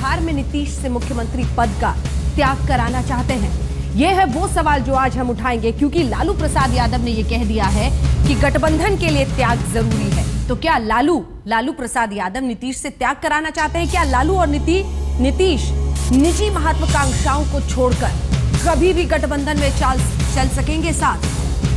बिहार में नीतीश से मुख्यमंत्री पद का त्याग कराना चाहते हैं? यह है वो सवाल जो आज हम उठाएंगे, क्योंकि लालू प्रसाद यादव ने यह कह दिया है कि गठबंधन के लिए त्याग जरूरी है। तो क्या लालू प्रसाद यादव नीतीश से त्याग कराना चाहते हैं? क्या लालू और नीतीश निजी महत्वाकांक्षाओं को छोड़कर कभी भी गठबंधन में चल सकेंगे साथ?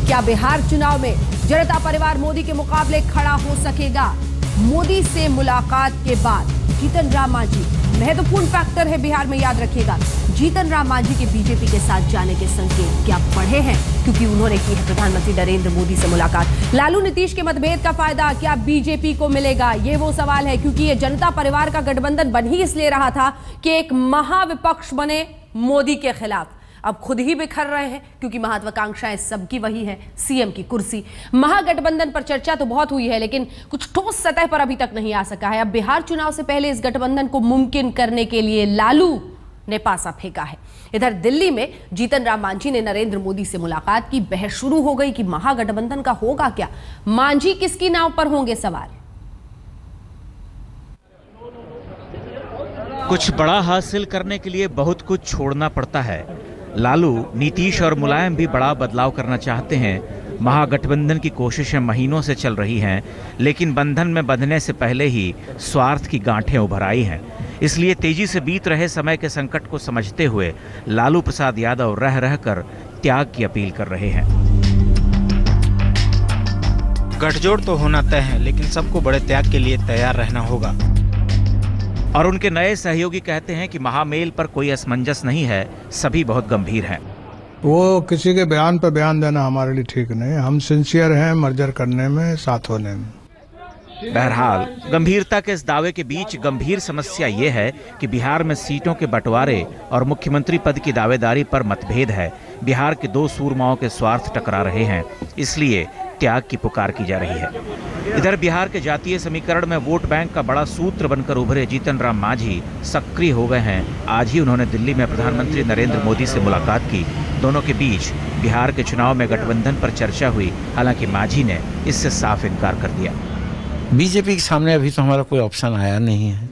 क्या बिहार चुनाव में जनता परिवार मोदी के मुकाबले खड़ा हो सकेगा? मोदी से मुलाकात के बाद जीतन राम मांझी महत्वपूर्ण फैक्टर है बिहार में, याद रखिएगा। जीतन राम मांझी के बीजेपी के साथ जाने के संकेत क्या बढ़े हैं, क्योंकि उन्होंने की है प्रधानमंत्री नरेंद्र मोदी से मुलाकात। लालू नीतीश के मतभेद का फायदा क्या बीजेपी को मिलेगा? ये वो सवाल है, क्योंकि ये जनता परिवार का गठबंधन बन ही इसलिए रहा था कि एक महाविपक्ष बने मोदी के खिलाफ। अब खुद ही बिखर रहे हैं, क्योंकि महत्वाकांक्षाएं सबकी वही है, सीएम की कुर्सी। महागठबंधन पर चर्चा तो बहुत हुई है, लेकिन कुछ ठोस सतह पर अभी तक नहीं आ सका है। अब बिहार चुनाव से पहले इस गठबंधन को मुमकिन करने के लिए लालू ने पासा फेंका है। इधर दिल्ली में जीतन राम मांझी ने नरेंद्र मोदी से मुलाकात की। बहस शुरू हो गई कि महागठबंधन का होगा क्या, मांझी किसकी नाव पर होंगे सवार। कुछ बड़ा हासिल करने के लिए बहुत कुछ छोड़ना पड़ता है। लालू, नीतीश और मुलायम भी बड़ा बदलाव करना चाहते हैं। महागठबंधन की कोशिशें महीनों से चल रही हैं, लेकिन बंधन में बंधने से पहले ही स्वार्थ की गांठें उभर आई हैं। इसलिए तेजी से बीत रहे समय के संकट को समझते हुए लालू प्रसाद यादव रह रहकर त्याग की अपील कर रहे हैं। गठजोड़ तो होना तय है, लेकिन सबको बड़े त्याग के लिए तैयार रहना होगा। और उनके नए सहयोगी कहते हैं कि महामेल पर कोई असमंजस नहीं है, सभी बहुत गंभीर हैं। वो किसी के बयान पर बयान देना हमारे लिए ठीक नहीं। हम सिंसियर हैं मर्जर करने में, साथ होने में। बहरहाल गंभीरता के इस दावे के बीच गंभीर समस्या ये है कि बिहार में सीटों के बंटवारे और मुख्यमंत्री पद की दावेदारी पर मतभेद है। बिहार के दो सूरमाओं के स्वार्थ टकरा रहे हैं, इसलिए त्याग की पुकार की जा रही है। इधर बिहार के जातीय समीकरण में वोट बैंक का बड़ा सूत्र बनकर उभरे जीतन राम मांझी सक्रिय हो गए हैं। आज ही उन्होंने दिल्ली में प्रधानमंत्री नरेंद्र मोदी से मुलाकात की। दोनों के बीच बिहार के चुनाव में गठबंधन पर चर्चा हुई, हालांकि मांझी ने इससे साफ इनकार कर दिया। बीजेपी के सामने अभी तो हमारा कोई ऑप्शन आया नहीं है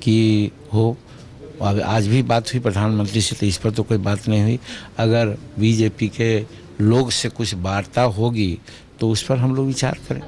कि हो। आज भी बात हुई प्रधानमंत्री से, तो इस पर तो कोई बात नहीं हुई। अगर बीजेपी के लोग से कुछ वार्ता होगी तो उस पर हम लोग विचार करें।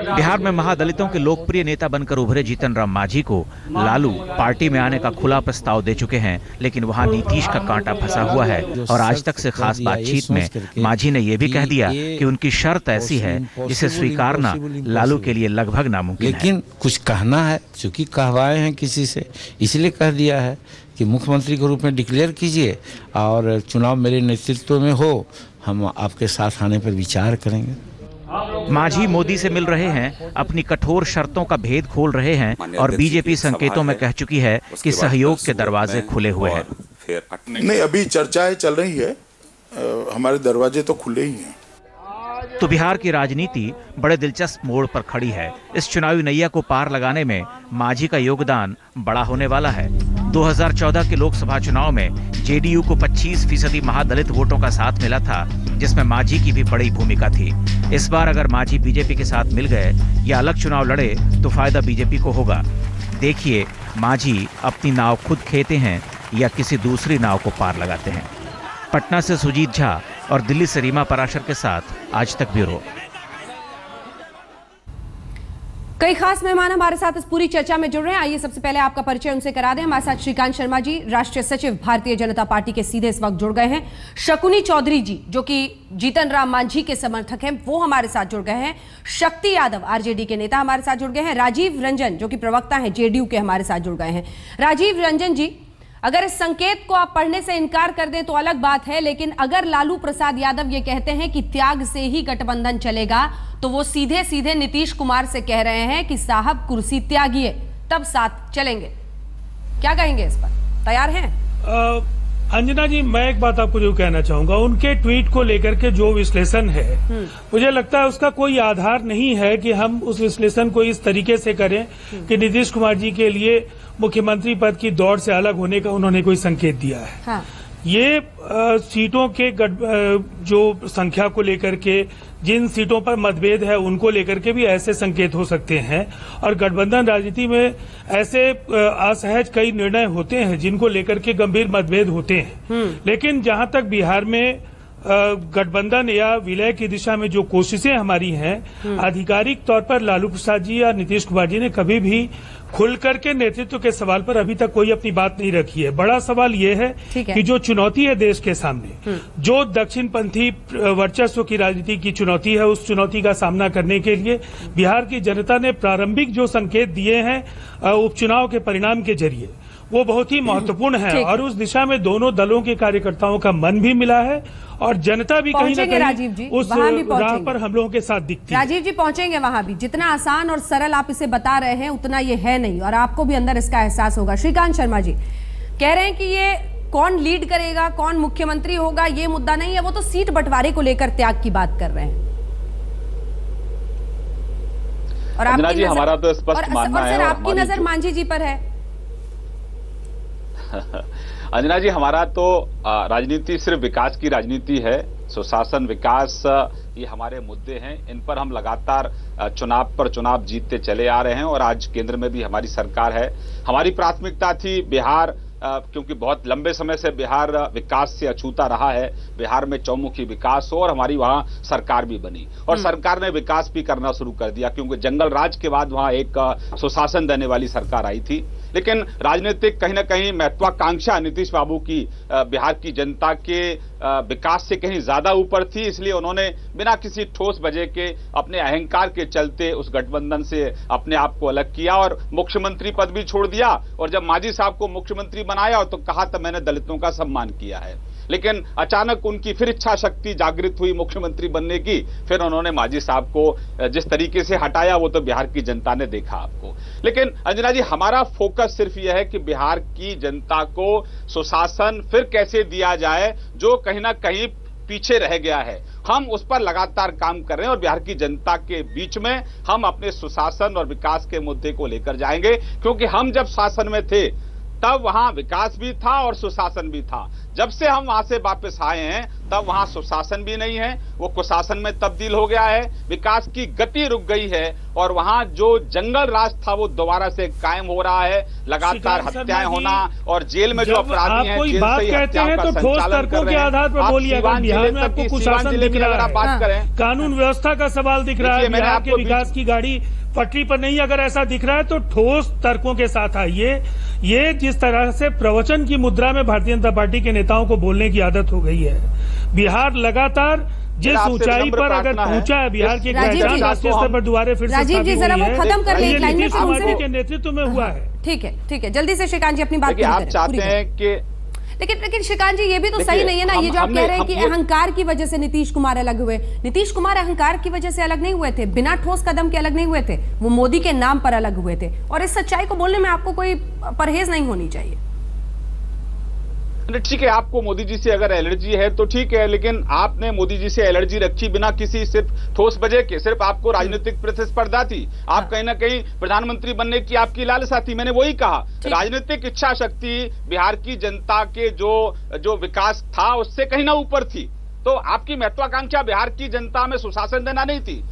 बिहार में महादलितों के लोकप्रिय नेता बनकर उभरे जीतन राम मांझी को लालू पार्टी में आने का खुला प्रस्ताव दे चुके हैं, लेकिन वहां नीतीश का कांटा फंसा हुआ है। और आज तक से खास बातचीत में मांझी ने यह भी कह दिया कि उनकी शर्त ऐसी है जिसे स्वीकारना लालू के लिए लगभग नामुमकिन है। लेकिन कुछ कहना है, चूंकि कहवाए हैं किसी से, इसलिए कह दिया है कि मुख्यमंत्री के रूप में डिक्लेयर कीजिए और चुनाव मेरे नेतृत्व में हो, हम आपके साथ आने पर विचार करेंगे। मांझी मोदी से मिल रहे हैं, अपनी कठोर शर्तों का भेद खोल रहे हैं और बीजेपी संकेतों में कह चुकी है कि सहयोग के दरवाजे खुले हुए हैं। नहीं, अभी चर्चाएं चल रही है, हमारे दरवाजे तो खुले ही हैं। तो बिहार की राजनीति बड़े दिलचस्प मोड़ पर खड़ी है। इस चुनावी नैया को पार लगाने में मांझी का योगदान बड़ा होने वाला है। 2014 के लोकसभा चुनाव में जेडीयू को 25% महादलित वोटों का साथ मिला था, जिसमें मांझी की भी बड़ी भूमिका थी। इस बार अगर मांझी बीजेपी के साथ मिल गए या अलग चुनाव लड़े तो फायदा बीजेपी को होगा। देखिए मांझी अपनी नाव खुद खेते हैं या किसी दूसरी नाव को पार लगाते हैं। पटना से सुजीत झा और दिल्ली से रीमा पराशर के साथ आज तक ब्यूरो। कई खास मेहमान हमारे साथ इस पूरी चर्चा में जुड़ रहे हैं। आइए सबसे पहले आपका परिचय उनसे करा दें। हमारे साथ श्रीकांत शर्मा जी, राष्ट्रीय सचिव भारतीय जनता पार्टी के सीधे इस वक्त जुड़ गए हैं। शकुनी चौधरी जी, जो कि जीतन राम मांझी के समर्थक हैं, वो हमारे साथ जुड़ गए हैं। शक्ति यादव, आरजेडी के नेता, हमारे साथ जुड़ गए हैं। राजीव रंजन, जो कि प्रवक्ता हैं जेडीयू के, हमारे साथ जुड़ गए हैं। राजीव रंजन जी, अगर इस संकेत को आप पढ़ने से इनकार कर दें तो अलग बात है, लेकिन अगर लालू प्रसाद यादव ये कहते हैं कि त्याग से ही गठबंधन चलेगा, तो वो सीधे सीधे नीतीश कुमार से कह रहे हैं कि साहब कुर्सी त्यागिए, तब साथ चलेंगे। क्या कहेंगे इस पर? तैयार हैं? अंजना जी, मैं एक बात आपको जो कहना चाहूंगा, उनके ट्वीट को लेकर के जो विश्लेषण है, मुझे लगता है उसका कोई आधार नहीं है कि हम उस विश्लेषण को इस तरीके से करें कि नीतीश कुमार जी के लिए मुख्यमंत्री पद की दौड़ से अलग होने का उन्होंने कोई संकेत दिया है। हाँ। ये सीटों के जो संख्या को लेकर के जिन सीटों पर मतभेद है उनको लेकर के भी ऐसे संकेत हो सकते हैं। और गठबंधन राजनीति में ऐसे असहज कई निर्णय होते हैं जिनको लेकर के गंभीर मतभेद होते हैं। लेकिन जहां तक बिहार में गठबंधन या विलय की दिशा में जो कोशिशें हमारी हैं, आधिकारिक तौर पर लालू प्रसाद जी या नीतीश कुमार जी ने कभी भी खुल करके नेतृत्व के सवाल पर अभी तक कोई अपनी बात नहीं रखी है। बड़ा सवाल ये है कि जो चुनौती है देश के सामने, जो दक्षिणपंथी वर्चस्व की राजनीति की चुनौती है, उस चुनौती का सामना करने के लिए बिहार की जनता ने प्रारंभिक जो संकेत दिए हैं उपचुनाव के परिणाम के जरिए, वो बहुत ही महत्वपूर्ण है। और उस दिशा में दोनों दलों के कार्यकर्ताओं का मन भी मिला है और जनता भी कहीं ना कहीं उस राह पर हम लोगों के साथ दिखती है। राजीव जी पहुंचेंगे वहां भी। जितना आसान और सरल आप इसे बता रहे हैं उतना ये है नहीं, और आपको भी अंदर इसका एहसास होगा। श्रीकांत शर्मा जी कह रहे हैं कि ये कौन लीड करेगा, कौन मुख्यमंत्री होगा, ये मुद्दा नहीं है, वो तो सीट बंटवारे को लेकर त्याग की बात कर रहे हैं। और आपकी हमारा तो स्पष्ट मानना है, आपकी नजर मांझी जी पर है। अंजना जी, हमारा तो राजनीति सिर्फ विकास की राजनीति है। सुशासन, विकास, ये हमारे मुद्दे हैं। इन पर हम लगातार चुनाव पर चुनाव जीतते चले आ रहे हैं और आज केंद्र में भी हमारी सरकार है। हमारी प्राथमिकता थी बिहार, क्योंकि बहुत लंबे समय से बिहार विकास से अछूता रहा है। बिहार में चौमुखी विकास हो और हमारी वहां सरकार भी बनी और सरकार ने विकास भी करना शुरू कर दिया, क्योंकि जंगल राज के बाद वहां एक सुशासन देने वाली सरकार आई थी। लेकिन राजनीतिक कहीं ना कहीं महत्वाकांक्षा नीतीश बाबू की बिहार की जनता के विकास से कहीं ज्यादा ऊपर थी, इसलिए उन्होंने बिना किसी ठोस वजह के अपने अहंकार के चलते उस गठबंधन से अपने आप को अलग किया और मुख्यमंत्री पद भी छोड़ दिया। और जब मांझी साहब को मुख्यमंत्री बनाया तो कहा था मैंने दलितों का सम्मान किया है, लेकिन अचानक उनकी फिर इच्छा शक्ति जागृत हुई मुख्यमंत्री बनने की। फिर उन्होंने मांझी साहब को जिस तरीके से हटाया वो तो बिहार की जनता ने देखा आपको। लेकिन अंजना जी, हमारा फोकस सिर्फ यह है कि बिहार की जनता को सुशासन फिर कैसे दिया जाए जो कहीं ना कहीं पीछे रह गया है। हम उस पर लगातार काम कर रहे हैं और बिहार की जनता के बीच में हम अपने सुशासन और विकास के मुद्दे को लेकर जाएंगे, क्योंकि हम जब शासन में थे तब वहां विकास भी था और सुशासन भी था। जब से हम वहां से वापस आए हैं तब वहां सुशासन भी नहीं है, वो कुशासन में तब्दील हो गया है। विकास की गति रुक गई है और वहां जो जंगल राज था वो दोबारा से कायम हो रहा है। लगातार हत्याएं होना और जेल में जो अपराधी हैं जेल से ही हत्याओं का संचालन कर रहे हैं। बिहार में आपको कुशासन दिख रहा है, बात करें कानून व्यवस्था का सवाल दिख रहा है, बिहार के विकास की गाड़ी पटरी पर नहीं। अगर ऐसा दिख रहा है तो ठोस तर्कों के साथ आइए। ये जिस तरह से प्रवचन की मुद्रा में भारतीय जनता पार्टी के नेताओं को बोलने की आदत हो गई है, बिहार लगातार जिस ऊंचाई पर अगर पहुंचा है, बिहार की राष्ट्रीय स्तर पर दोबारा फिर से राजीव जी जरा वो खत्म कर ले, नीतीश कुमार जी के नेतृत्व में हुआ है। ठीक है, जल्दी से श्रीकांत जी अपनी बात पूरी करें। आप चाहते हैं कि लेकिन श्रीकांत जी ये भी तो सही नहीं है ना, ये जो आप कह रहे हैं कि अहंकार की वजह से नीतीश कुमार अलग हुए। नीतीश कुमार अहंकार की वजह से अलग नहीं हुए थे, बिना ठोस कदम के अलग नहीं हुए थे, वो मोदी के नाम पर अलग हुए थे। और इस सच्चाई को बोलने में आपको कोई परहेज नहीं होनी चाहिए। ठीक है, आपको मोदी जी से अगर एलर्जी है तो ठीक है, लेकिन आपने मोदी जी से एलर्जी रखी बिना किसी सिर्फ ठोस वजह के। सिर्फ आपको राजनीतिक प्रतिस्पर्धा थी, आप कहीं ना कहीं प्रधानमंत्री बनने की आपकी लालसा थी। मैंने वही कहा, राजनीतिक इच्छा शक्ति बिहार की जनता के जो विकास था उससे कहीं ना ऊपर थी। तो आपकी महत्वाकांक्षा बिहार की जनता में सुशासन देना नहीं थी,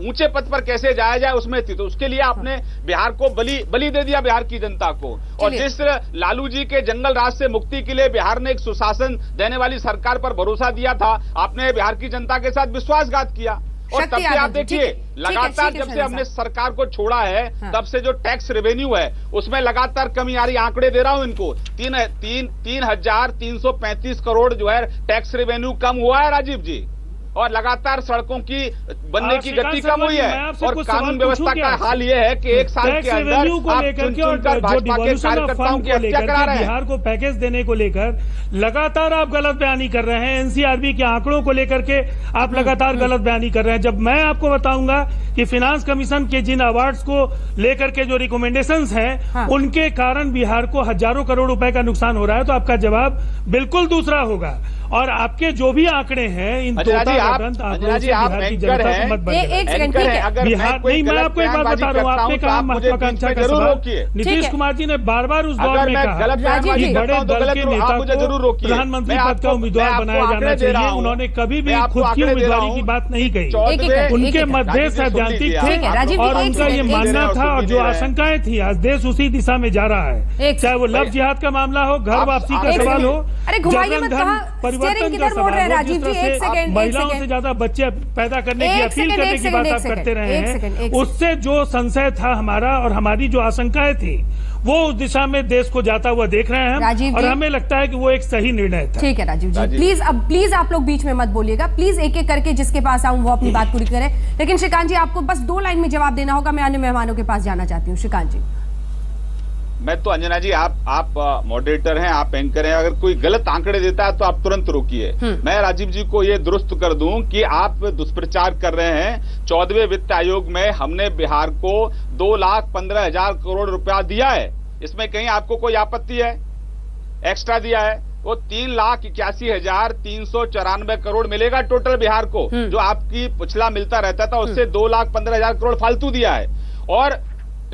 ऊंचे पद पर कैसे जाया जाए उसमें थी। तो उसके लिए आपने बिहार को बलि दे दिया, बिहार की जनता को। और जिस लालू जी के जंगल राज से मुक्ति के लिए बिहार ने एक सुशासन देने वाली सरकार पर भरोसा दिया था, आपने बिहार की जनता के साथ विश्वासघात किया। और तब से आप देखिए लगातार जब से हमने सरकार को छोड़ा है तब से जो टैक्स रेवेन्यू है उसमें लगातार कमी आ रही। आंकड़े दे रहा हूं इनको, 3,335 करोड़ जो है टैक्स रेवेन्यू कम हुआ है राजीव जी। और लगातार सड़कों की बनने की गति कम हुई है और कानून व्यवस्था का हाल ये है कि एक साल के अंदर आप चुनकर भाजपा के कार्यकर्ताओं की हत्या करा रहे हैं। बिहार को पैकेज देने को लेकर लगातार आप गलत बयानी कर रहे हैं। एनसीआरबी के आंकड़ों को लेकर के आप लगातार गलत बयानी कर रहे हैं। जब मैं आपको बताऊंगा कि फाइनेंस कमीशन के जिन अवार्ड्स को लेकर के जो रिकमेंडेशंस हैं उनके कारण बिहार को हजारों करोड़ रुपए का नुकसान हो रहा है, तो आपका जवाब बिल्कुल दूसरा होगा। और आपके जो भी आंकड़े हैं इन अंजना जी, आप एंकर हैं, एक सेकंड, ठीक है। बिहार नहीं, मैं आपको एक बात बता रहा हूँ, आपने कहा महत्वाकांक्षा का सवाल। नीतीश कुमार जी ने बार बार उस दौर में कहा कि बड़े दल के नेता को प्रधानमंत्री पद का उम्मीदवार बनाया जाना चाहिए। उन्होंने कभी भी खुद की उम्मीदवारी की बात नहीं कही। उनके मध्य सैद्धांतिक थे और उनका ये मानना था, और जो आशंकाएं थी, आज देश उसी दिशा में जा रहा है। चाहे वो लव जिहाद का मामला हो, घर वापसी का सवाल हो, परिवर्तन का सवाल हो, जिस तरह से महिलाओं से ज्यादा बच्चे पैदा करने की अपील करने की बात आप करते रहे हैं, उससे जो संशय था हमारा और हमारी जो आशंकाएं थी, वो उस दिशा में देश को जाता हुआ देख रहे हैं और हमें लगता है कि वो एक सही निर्णय था। ठीक है राजीव जी, प्लीज आप लोग बीच में मत बोलिएगा, प्लीज एक एक करके जिसके पास आऊं वो अपनी बात पूरी करे। लेकिन श्रीकांत जी, आपको बस 2 लाइन में जवाब देना होगा, मैं अन्य मेहमानों के पास जाना चाहती हूँ। श्रीकांत जी। मैं तो अंजना जी, आप मॉडरेटर हैं, आप एंकर हैं, अगर कोई गलत आंकड़े देता है तो आप तुरंत रोकिए। मैं राजीव जी को ये दुरुस्त कर दूं कि आप दुष्प्रचार कर रहे हैं। 14वें वित्त आयोग में हमने बिहार को 2,15,000 करोड़ रुपया दिया है, इसमें कहीं आपको कोई आपत्ति है? एक्स्ट्रा दिया है, वो 3,81,394 करोड़ मिलेगा टोटल बिहार को, जो आपकी पिछला मिलता रहता था उससे 2,15,000 करोड़ फालतू दिया है। और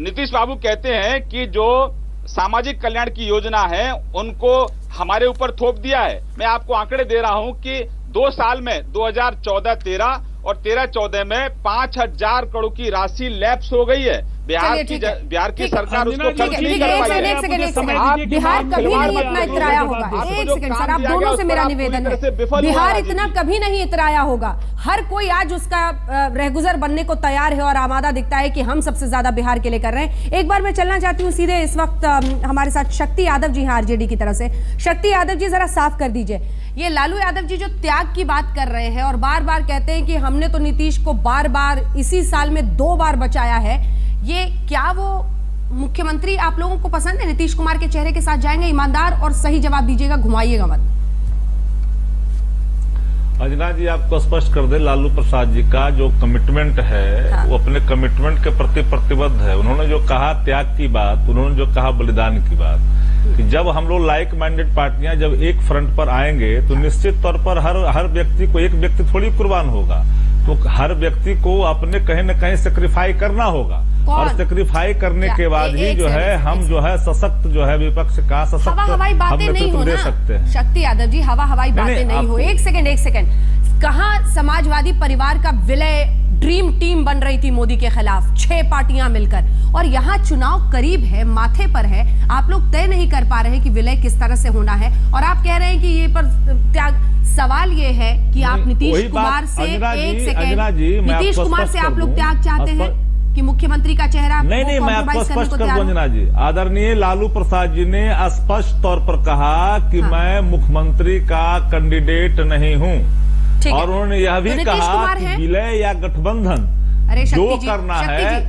नीतीश बाबू कहते हैं कि जो सामाजिक कल्याण की योजना है उनको हमारे ऊपर थोप दिया है। मैं आपको आंकड़े दे रहा हूं कि 2 साल में 2014-13 और 13-14 में 5,000 करोड़ की राशि लैप्स हो गई है। बिहार की सरकार उसको खर्च नहीं कर पाई है। बिहार कभी नहीं इतना इतराया होगा। एक सेकंड सर, आप दोनों से मेरा निवेदन है, बिहार इतना कभी नहीं इतराया होगा। हर कोई आज उसका रहगुजर बनने को तैयार है और आमादा दिखता है कि हम सबसे ज्यादा बिहार के लिए कर रहे हैं। एक बार मैं चलना चाहती हूँ सीधे, इस वक्त हमारे साथ शक्ति यादव जी हैं आरजेडी की तरफ से। शक्ति यादव जी, जरा साफ कर दीजिए, ये लालू यादव जी जो त्याग की बात कर रहे हैं और बार बार कहते हैं कि हमने तो नीतीश को बार बार इसी साल में 2 बार बचाया है, ये क्या वो मुख्यमंत्री आप लोगों को पसंद है? नीतीश कुमार के चेहरे के साथ जाएंगे? ईमानदार और सही जवाब दीजिएगा, घुमाइएगा मत। अंजना जी, आपको स्पष्ट कर दे, लालू प्रसाद जी का जो कमिटमेंट है, हाँ, वो अपने कमिटमेंट के प्रति प्रतिबद्ध है। उन्होंने जो कहा त्याग की बात, उन्होंने जो कहा बलिदान की बात, कि जब हम लोग लाइक माइंडेड पार्टियां जब एक फ्रंट पर आएंगे तो निश्चित तौर पर हर व्यक्ति को, एक व्यक्ति थोड़ी कुर्बान होगा, तो हर व्यक्ति को अपने कहीं न कहीं सेक्रीफाई करना होगा। और सेक्रीफाई करने के बाद ही जो है हम जो है सशक्त जो है विपक्ष का सशक्त हवाई बातें नहीं हो दे सकते हैं। शक्ति यादव जी, हवाई बातें नहीं हो। एक सेकंड, कहां समाजवादी परिवार का विलय ड्रीम टीम बन रही थी मोदी के खिलाफ, 6 पार्टियां मिलकर, और यहाँ चुनाव करीब है, माथे पर है, आप लोग तय नहीं कर पा रहे कि विलय किस तरह से होना है, और आप कह रहे हैं कि ये पर त्याग। सवाल ये है कि आप नीतीश कुमार से, एक सेकंड, नीतीश कुमार से आप लोग त्याग चाहते हैं कि मुख्यमंत्री का चेहरा? नहीं, मैं आपको स्पष्ट कर दूं अंजना जी, आदरणीय लालू प्रसाद जी ने स्पष्ट तौर पर कहा कि मैं मुख्यमंत्री का कैंडिडेट नहीं हूं, और उन्होंने यह भी कहा कि विलय या गठबंधन जो करना है,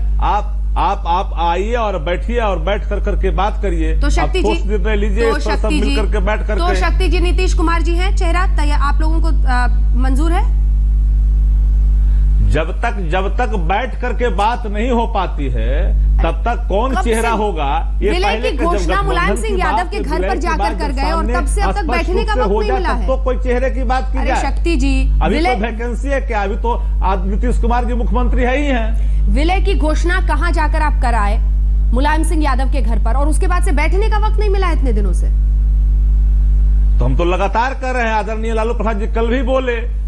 आप आइए और बैठिए और बैठ करके बात करिए। तो शक्ति जी निर्णय लीजिए, सब मिल करके बैठ करके। तो शक्ति जी, नीतीश कुमार जी हैं, चेहरा तैयार आप लोगों को मंजूर है? जब तक बैठ करके बात नहीं हो पाती है तब तक कौन चेहरा होगा? ये विलय की घोषणा मुलायम सिंह यादव के घर पर जाकर कर गए और तब से अब तक बैठने का वक्त नहीं मिला है। तो कोई चेहरे की बात की जाए? शक्ति जी, अभी तो वैकेंसी है क्या? अभी तो नीतीश कुमार जी मुख्यमंत्री है ही हैं। विलय की घोषणा कहां जाकर आप कराए? मुलायम सिंह यादव के घर पर, और उसके बाद से बैठने का वक्त नहीं मिला इतने दिनों से। तो हम तो लगातार कर रहे हैं। आदरणीय लालू प्रसाद जी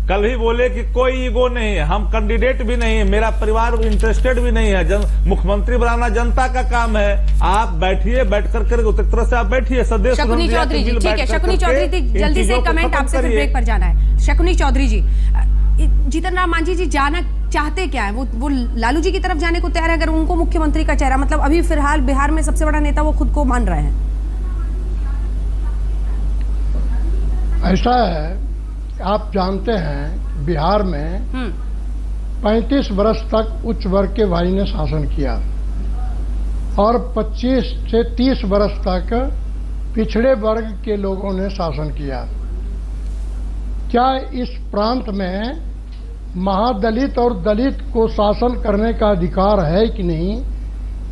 कल भी बोले कि कोई ईगो नहीं है, हम कैंडिडेट भी नहीं है, मेरा परिवार इंटरेस्टेड भी नहीं है, मुख्यमंत्री बनाना जनता का काम है। आप बैठिए, बैठ करके एक तरह से आप बैठिए। सदैव शकुनी चौधरी जी, ठीक है, शकुनी चौधरी जी, जल्दी से कमेंट आपसे फिर ब्रेक पर जाना है। शकुनी चौधरी जी, जीतन राम मांझी जी जाना चाहते क्या है? वो लालू जी की तरफ जाने को तैयार है, अगर उनको मुख्यमंत्री का चेहरा, मतलब अभी फिलहाल बिहार में सबसे बड़ा नेता वो खुद को मान रहे हैं। ऐसा है, आप जानते हैं बिहार में 35 वर्ष तक उच्च वर्ग के भाई ने शासन किया और 25 से 30 वर्ष तक पिछड़े वर्ग के लोगों ने शासन किया। क्या इस प्रांत में महादलित और दलित को शासन करने का अधिकार है कि नहीं,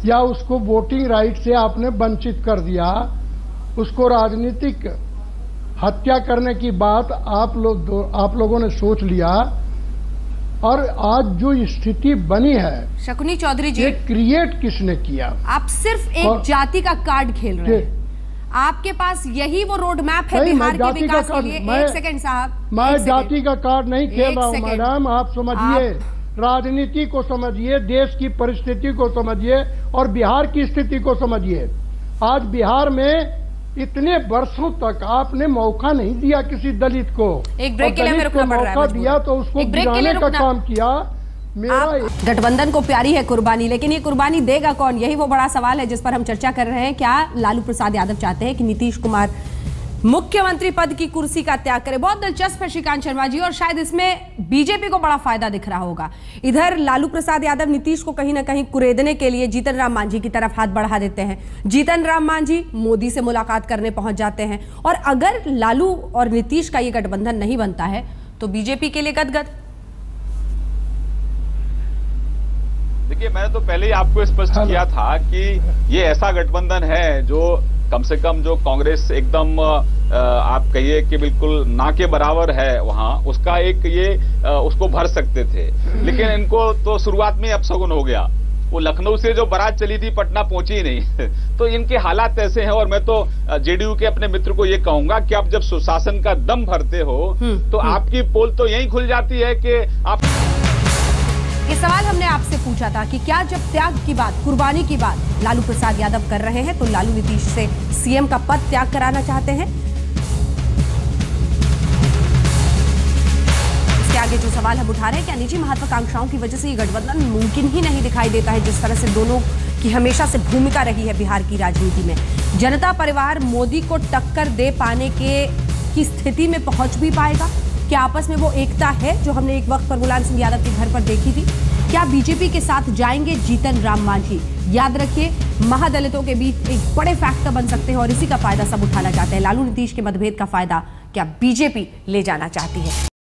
या उसको वोटिंग राइट से आपने वंचित कर दिया, उसको राजनीतिक हत्या करने की बात आप लोगों ने सोच लिया, और आज जो स्थिति बनी है शकुनी चौधरी जी, ये क्रिएट किसने किया? आप सिर्फ एक जाति का कार्ड खेल रहे हैं। आपके पास यही वो रोड मैप है बिहार के विकास के लिए? एक सेकंड साहब, मैं जाति का कार्ड नहीं खेल रहा हूँ मैडम, आप समझिए, राजनीति को समझिए, देश की परिस्थिति को समझिए और बिहार की स्थिति को समझिए। आज बिहार में इतने वर्षों तक आपने मौका नहीं दिया किसी दलित को, एक ब्रेक के लिए मेरे को मौका दिया तो उसको गिराने का काम किया। गठबंधन को प्यारी है कुर्बानी, लेकिन ये कुर्बानी देगा कौन? यही वो बड़ा सवाल है जिस पर हम चर्चा कर रहे हैं। क्या लालू प्रसाद यादव चाहते हैं कि नीतीश कुमार मुख्यमंत्री पद की कुर्सी का त्याग करे? बहुत दिलचस्प है श्रीकांत शर्मा जी, और शायद इसमें बीजेपी को बड़ा फायदा दिख रहा होगा। इधर लालू प्रसाद यादव नीतीश को कहीं ना कहीं कुरेदने के लिए जीतन राम मांझी की तरफ हाथ बढ़ा देते हैं। जीतन राम मांझी मोदी से मुलाकात करने पहुंच जाते हैं, और अगर लालू और नीतीश का ये गठबंधन नहीं बनता है तो बीजेपी के लिए गदगद। देखिए, मैंने तो पहले ही आपको स्पष्ट किया था कि ये ऐसा गठबंधन है जो कम से कम जो कांग्रेस एकदम आप कहिए कि बिल्कुल ना के बराबर है वहां, उसका एक ये उसको भर सकते थे। लेकिन इनको तो शुरुआत में अपशगुन हो गया। वो लखनऊ से जो बारात चली थी पटना पहुंची ही नहीं तो इनके हालात ऐसे हैं। और मैं तो जेडीयू के अपने मित्र को ये कहूंगा कि आप जब सुशासन का दम भरते हो तो आपकी पोल तो यहीं खुल जाती है कि आप। ये सवाल हमने आपसे पूछा था कि क्या जब त्याग की बात, कुर्बानी की बात लालू प्रसाद यादव कर रहे हैं तो लालू नीतीश से सीएम का पद त्याग कराना चाहते हैं? इसके आगे जो सवाल हम उठा रहे हैं, क्या निजी महत्वाकांक्षाओं की वजह से ये गठबंधन मुमकिन ही नहीं दिखाई देता है, जिस तरह से दोनों की हमेशा से भूमिका रही है बिहार की राजनीति में? जनता परिवार मोदी को टक्कर दे पाने की स्थिति में पहुंच भी पाएगा? क्या आपस में वो एकता है जो हमने एक वक्त पर मुलायम सिंह यादव के घर पर देखी थी? क्या बीजेपी के साथ जाएंगे जीतन राम मांझी? याद रखिए, महादलितों के बीच एक बड़े फैक्टर बन सकते हैं और इसी का फायदा सब उठाना चाहते हैं। लालू नीतीश के मतभेद का फायदा क्या बीजेपी ले जाना चाहती है?